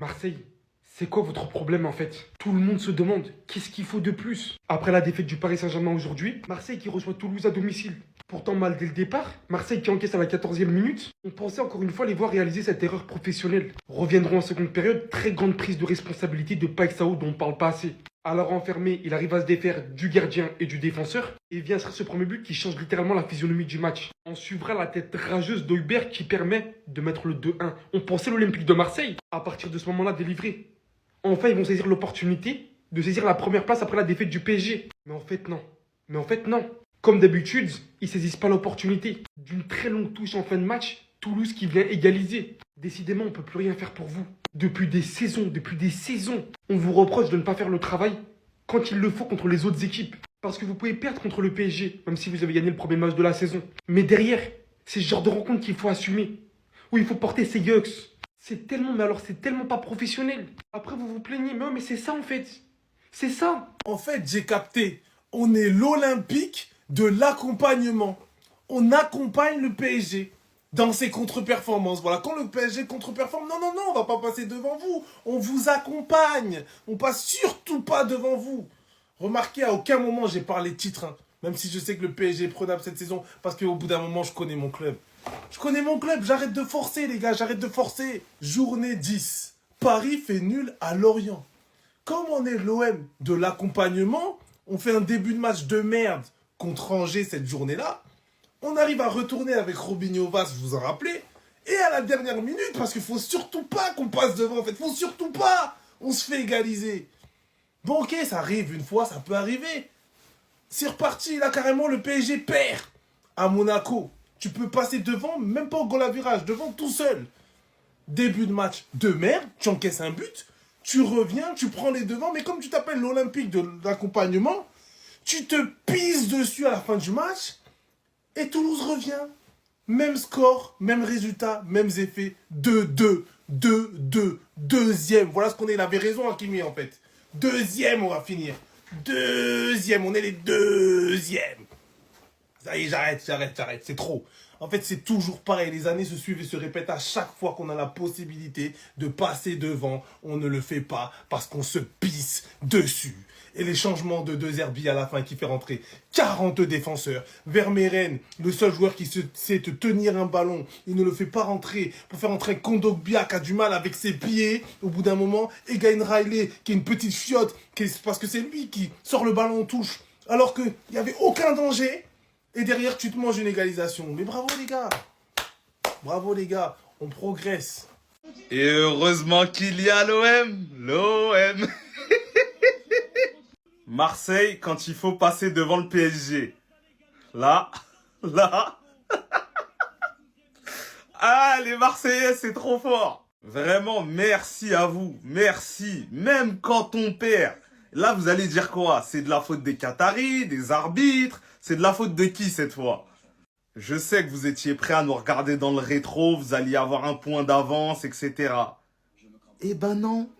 Marseille, c'est quoi votre problème en fait? Tout le monde se demande qu'est-ce qu'il faut de plus. Après la défaite du Paris Saint-Germain aujourd'hui, Marseille qui reçoit Toulouse à domicile. Pourtant mal dès le départ, Marseille qui encaisse à la 14e minute, on pensait encore une fois les voir réaliser cette erreur professionnelle. Reviendront en seconde période, très grande prise de responsabilité de Paixão dont on parle pas assez. Alors enfermé, il arrive à se défaire du gardien et du défenseur et vient inscrire ce premier but qui change littéralement la physionomie du match. On suivra la tête rageuse d'Heuberg qui permet de mettre le 2-1. On pensait l'Olympique de Marseille à partir de ce moment-là délivré. Enfin, ils vont saisir l'opportunité de saisir la première place après la défaite du PSG. Mais en fait, non. Mais en fait, non. Comme d'habitude, ils saisissent pas l'opportunité. D'une très longue touche en fin de match, Toulouse qui vient égaliser. Décidément, on ne peut plus rien faire pour vous. Depuis des saisons, on vous reproche de ne pas faire le travail quand il le faut contre les autres équipes. Parce que vous pouvez perdre contre le PSG, même si vous avez gagné le premier match de la saison. Mais derrière, c'est ce genre de rencontre qu'il faut assumer. Où il faut porter ses yucks. C'est tellement, mais alors c'est tellement pas professionnel. Après, vous vous plaignez, mais, ouais, mais c'est ça en fait. C'est ça. En fait, j'ai capté. On est l'Olympique de l'accompagnement. On accompagne le PSG dans ses contre-performances. Voilà, quand le PSG contre-performe, non, non, non, on va pas passer devant vous. On vous accompagne. On passe surtout pas devant vous. Remarquez, à aucun moment j'ai parlé de titre, hein. Même si je sais que le PSG est prenable cette saison, parce qu'au bout d'un moment, je connais mon club. Je connais mon club, j'arrête de forcer, les gars, j'arrête de forcer. Journée 10. Paris fait nul à Lorient. Comme on est l'OM de l'accompagnement, on fait un début de match de merde contre Angers cette journée-là. On arrive à retourner avec Robinho Vaz, vous en rappelez. Et à la dernière minute, parce qu'il faut surtout pas qu'on passe devant, en fait, faut surtout pas. On se fait égaliser. Bon, ok, ça arrive une fois, ça peut arriver. C'est reparti, là, carrément, le PSG perd à Monaco. Tu peux passer devant, même pas au goal à virage, devant tout seul. Début de match de merde, tu encaisses un but, tu reviens, tu prends les devants, mais comme tu t'appelles l'Olympique de l'accompagnement, tu te pisses dessus à la fin du match, et Toulouse revient. Même score, même résultat, mêmes effets. 2-2, 2-2, deuxième. Voilà ce qu'on est, il avait raison Hakimi en fait. Deuxième, on va finir. Deuxième, on est les deuxièmes. Ça y est, j'arrête, c'est trop. En fait, c'est toujours pareil. Les années se suivent et se répètent à chaque fois qu'on a la possibilité de passer devant. On ne le fait pas parce qu'on se pisse dessus. Et les changements de deux Herbie à la fin qui fait rentrer 40 défenseurs. Vermeeren, le seul joueur qui sait te tenir un ballon, il ne le fait pas rentrer pour faire entrer Kondogbia qui a du mal avec ses pieds au bout d'un moment. Et Gain Riley qui est une petite fiotte parce que c'est lui qui sort le ballon en touche alors qu'il n'y avait aucun danger. Et derrière, tu te manges une égalisation. Mais bravo les gars. Bravo les gars. On progresse. Et heureusement qu'il y a l'OM. L'OM. Marseille, quand il faut passer devant le PSG. Là. Ah, les Marseillais, c'est trop fort. Vraiment, merci à vous. Merci. Même quand on perd. Là, vous allez dire quoi? C'est de la faute des Qataris, des arbitres. C'est de la faute de qui cette fois? Je sais que vous étiez prêts à nous regarder dans le rétro, vous alliez avoir un point d'avance, etc. Eh ben non.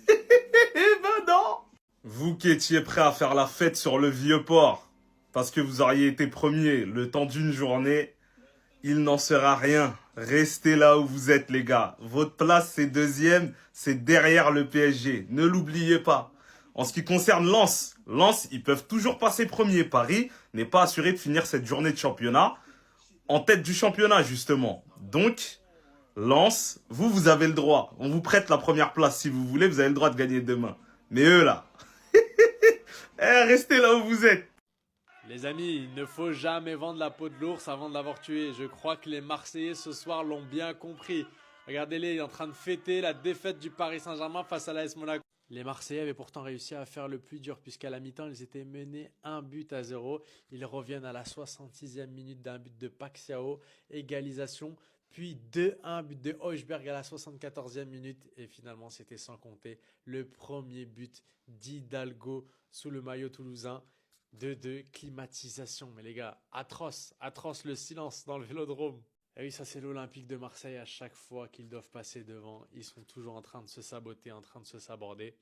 Eh ben non. Vous qui étiez prêts à faire la fête sur le vieux port, parce que vous auriez été premier le temps d'une journée, il n'en sera rien. Restez là où vous êtes les gars. Votre place c'est deuxième, c'est derrière le PSG. Ne l'oubliez pas. En ce qui concerne Lens, ils peuvent toujours passer premier. Paris n'est pas assuré de finir cette journée de championnat en tête du championnat, justement. Donc, Lens, vous avez le droit. On vous prête la première place si vous voulez, vous avez le droit de gagner demain. Mais eux, là, restez là où vous êtes. Les amis, il ne faut jamais vendre la peau de l'ours avant de l'avoir tué. Je crois que les Marseillais ce soir l'ont bien compris. Regardez-les, il est en train de fêter la défaite du Paris Saint-Germain face à l'AS Monaco. Les Marseillais avaient pourtant réussi à faire le plus dur puisqu'à la mi-temps, ils étaient menés 1-0. Ils reviennent à la 66e minute d'un but de Paixão, égalisation, puis 2-1, but de Højbjerg à la 74e minute. Et finalement, c'était sans compter le premier but d'Hidalgo sous le maillot toulousain. 2-2, climatisation. Mais les gars, atroce le silence dans le Vélodrome. Et oui, ça c'est l'Olympique de Marseille. À chaque fois qu'ils doivent passer devant, ils sont toujours en train de se saboter, en train de se saborder.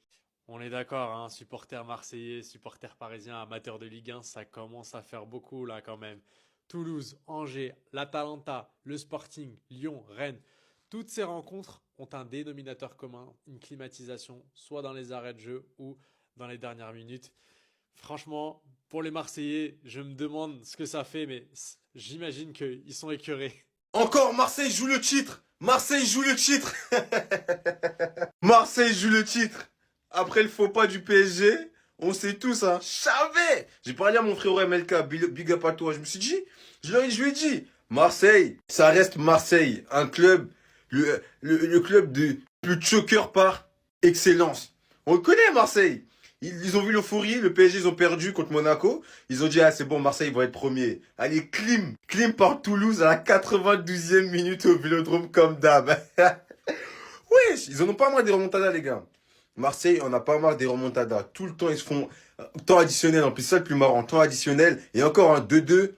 On est d'accord, hein, supporters marseillais, supporters parisiens, amateurs de Ligue 1, ça commence à faire beaucoup là quand même. Toulouse, Angers, l'Atalanta, le Sporting, Lyon, Rennes, Toutes ces rencontres ont un dénominateur commun, une climatisation, soit dans les arrêts de jeu ou dans les dernières minutes. Franchement, pour les Marseillais, je me demande ce que ça fait, mais j'imagine qu'ils sont écœurés. Encore Marseille joue le titre. Marseille joue le titre. Marseille joue le titre. Après le faux pas du PSG, on sait tous, hein. J'avais. J'ai parlé à mon frère MLK, big up à toi. Je me suis dit, je lui ai dit, Marseille, ça reste Marseille. Un club, le club de plus choker par excellence. On le connaît, Marseille. Ils ont vu l'euphorie, le PSG, ils ont perdu contre Monaco. Ils ont dit, ah, c'est bon, Marseille va être premier. Allez, clim par Toulouse à la 92e minute au Vélodrome comme d'hab. Oui, ils en ont pas marre des remontadas, les gars. Marseille, on n'a pas marre des remontadas. Tout le temps, ils se font temps additionnel. En plus, c'est ça le plus marrant, temps additionnel. Et encore un 2-2,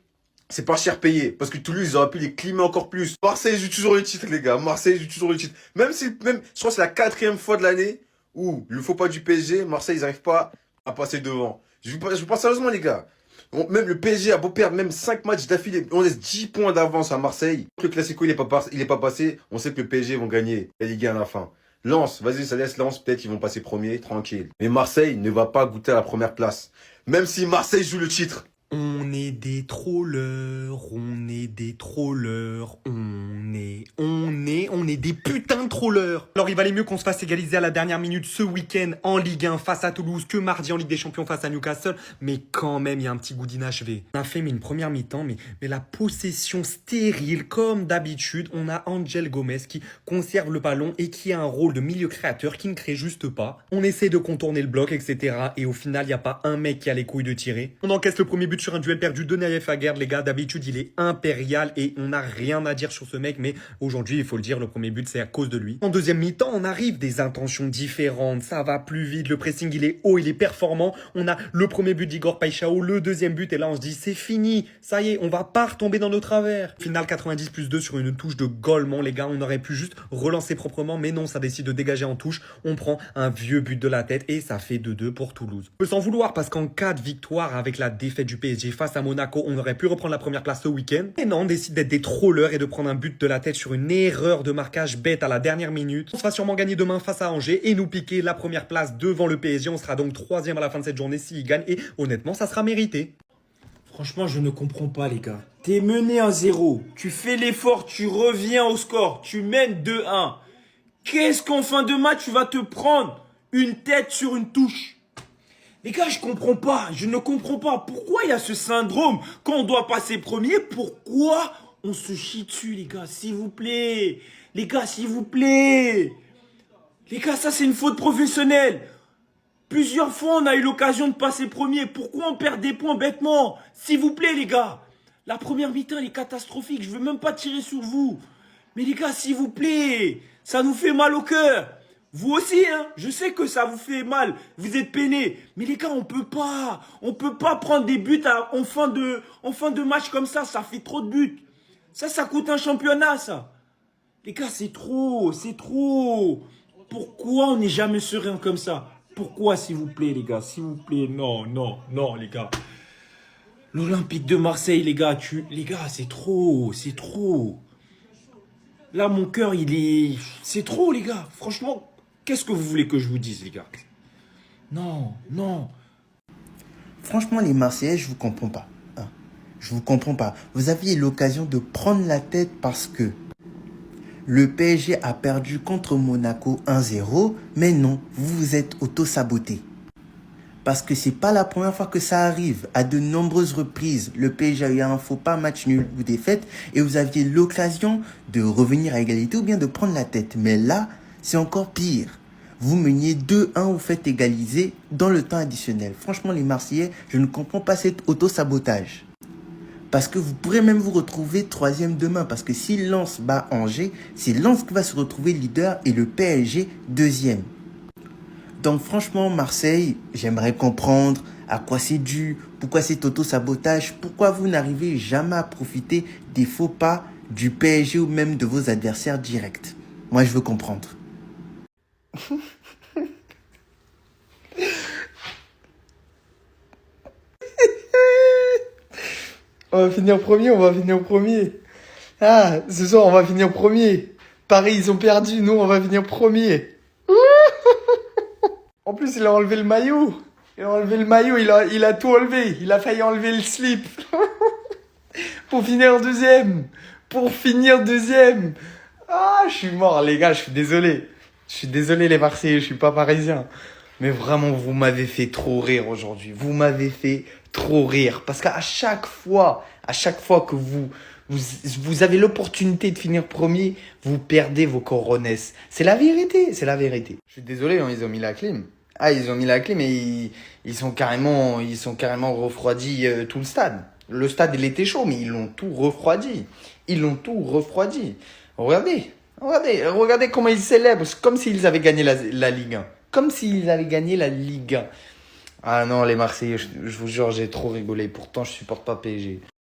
c'est pas cher payé. Parce que Toulouse, ils auraient pu les climer encore plus. Marseille joue toujours le titre, les gars. Marseille joue toujours le titre. Même, je crois que c'est la 4e fois de l'année où le faux pas du PSG, Marseille, ils n'arrivent pas à passer devant. Je vous parle sérieusement, les gars. Même le PSG a beau perdre même 5 matchs d'affilée, on laisse 10 points d'avance à Marseille. Le Classico, il est pas passé. On sait que le PSG vont gagner la Ligue 1 à la fin. Lens, vas-y, ça laisse Lens, peut-être qu'ils vont passer premier, tranquille. Mais Marseille ne va pas goûter à la première place. Même si Marseille joue le titre. On est des trollers, on est des trollers, on est des putains de trollers. Alors il valait mieux qu'on se fasse égaliser à la dernière minute ce week-end en Ligue 1 face à Toulouse que mardi en Ligue des Champions face à Newcastle. Mais quand même, il y a un petit goût d'inachevé. On a fait une première mi-temps, mais la possession stérile, comme d'habitude. On a Angel Gomez qui conserve le ballon et qui a un rôle de milieu créateur qui ne crée juste pas. On essaie de contourner le bloc, etc. Et au final, il n'y a pas un mec qui a les couilles de tirer. On encaisse le premier but sur un duel perdu de Naïef Aguerd, les gars. D'habitude, il est impérial et on n'a rien à dire sur ce mec, mais aujourd'hui, il faut le dire, le premier but, c'est à cause de lui. En deuxième mi-temps, on arrive des intentions différentes, ça va plus vite, le pressing, il est haut, il est performant. On a le premier but d'Igor Paixão, le deuxième but, et là, on se dit, c'est fini, ça y est, on va pas retomber dans nos travers. Final 90+2 sur une touche de Golemont, les gars. On aurait pu juste relancer proprement, mais non, ça décide de dégager en touche. On prend un vieux but de la tête et ça fait 2-2 pour Toulouse. On peut s'en vouloir parce qu'en cas de victoire avec la défaite du PSG face à Monaco, on aurait pu reprendre la première place ce week-end. Et non, on décide d'être des trollers et de prendre un but de la tête sur une erreur de marquage bête à la dernière minute. On se va sûrement gagner demain face à Angers et nous piquer la première place devant le PSG. On sera donc 3e à la fin de cette journée s'il gagne et honnêtement, ça sera mérité. Franchement, je ne comprends pas, les gars. T'es mené 1-0. Tu fais l'effort, tu reviens au score. Tu mènes 2-1. Qu'est-ce qu'en fin de match, tu vas te prendre une tête sur une touche? Les gars, je comprends pas. Je ne comprends pas. Pourquoi il y a ce syndrome quand on doit passer premier? Pourquoi on se chie dessus, les gars? S'il vous plaît. Les gars, s'il vous plaît. Les gars, ça, c'est une faute professionnelle. Plusieurs fois, on a eu l'occasion de passer premier. Pourquoi on perd des points bêtement? S'il vous plaît, les gars. La première mi-temps, elle est catastrophique. Je veux même pas tirer sur vous. Mais les gars, s'il vous plaît. Ça nous fait mal au cœur. Vous aussi, hein. Je sais que ça vous fait mal. Vous êtes peinés. Mais les gars, on peut pas. On peut pas prendre des buts en fin de match comme ça. Ça fait trop de buts. Ça coûte un championnat, ça. Les gars, c'est trop. C'est trop. Pourquoi on n'est jamais serein comme ça? Pourquoi, s'il vous plaît, les gars? S'il vous plaît, non, non, non, les gars. L'Olympique de Marseille, les gars, les gars, c'est trop, c'est trop. Là, mon cœur, c'est trop, les gars. Franchement, qu'est-ce que vous voulez que je vous dise, les gars? Non, non. Franchement, les Marseillais, je vous comprends pas. Hein. Je vous comprends pas. Vous aviez l'occasion de prendre la tête parce que le PSG a perdu contre Monaco 1-0, mais non, vous vous êtes auto-saboté. Parce que c'est pas la première fois que ça arrive. À de nombreuses reprises, le PSG a eu un faux pas, match nul ou défaite, et vous aviez l'occasion de revenir à égalité ou bien de prendre la tête. Mais là, c'est encore pire. Vous meniez 2-1, vous faites égaliser dans le temps additionnel. Franchement, les Marseillais, je ne comprends pas cet auto-sabotage. Parce que vous pourrez même vous retrouver 3e demain. Parce que si Lens bat Angers, c'est Lens qui va se retrouver leader et le PSG 2e. Donc franchement, Marseille, j'aimerais comprendre à quoi c'est dû, pourquoi cet auto-sabotage, pourquoi vous n'arrivez jamais à profiter des faux pas du PSG ou même de vos adversaires directs. Moi, je veux comprendre. On va finir premier. Ah, ce soir, on va finir premier. Paris, ils ont perdu. Nous, on va venir premier. En plus, il a enlevé le maillot. Il a enlevé le maillot, il a tout enlevé. Il a failli enlever le slip. Pour finir deuxième. Pour finir deuxième. Ah, je suis mort, les gars, je suis désolé. Je suis désolé, les Marseillais, je suis pas parisien. Mais vraiment, vous m'avez fait trop rire aujourd'hui. Vous m'avez fait trop rire. Parce qu'à chaque fois que vous avez l'opportunité de finir premier, vous perdez vos coronesses. C'est la vérité, c'est la vérité. Je suis désolé, hein, ils ont mis la clim. Ah, ils ont mis la clim et ils sont carrément refroidis tout le stade. Le stade, il était chaud, mais ils l'ont tout refroidi. Ils l'ont tout refroidi. Regardez comment ils célèbrent. C'est comme s'ils avaient gagné la Ligue 1. Comme s'ils avaient gagné la Ligue 1. Ah non, les Marseillais, je vous jure, j'ai trop rigolé. Pourtant, je supporte pas PSG.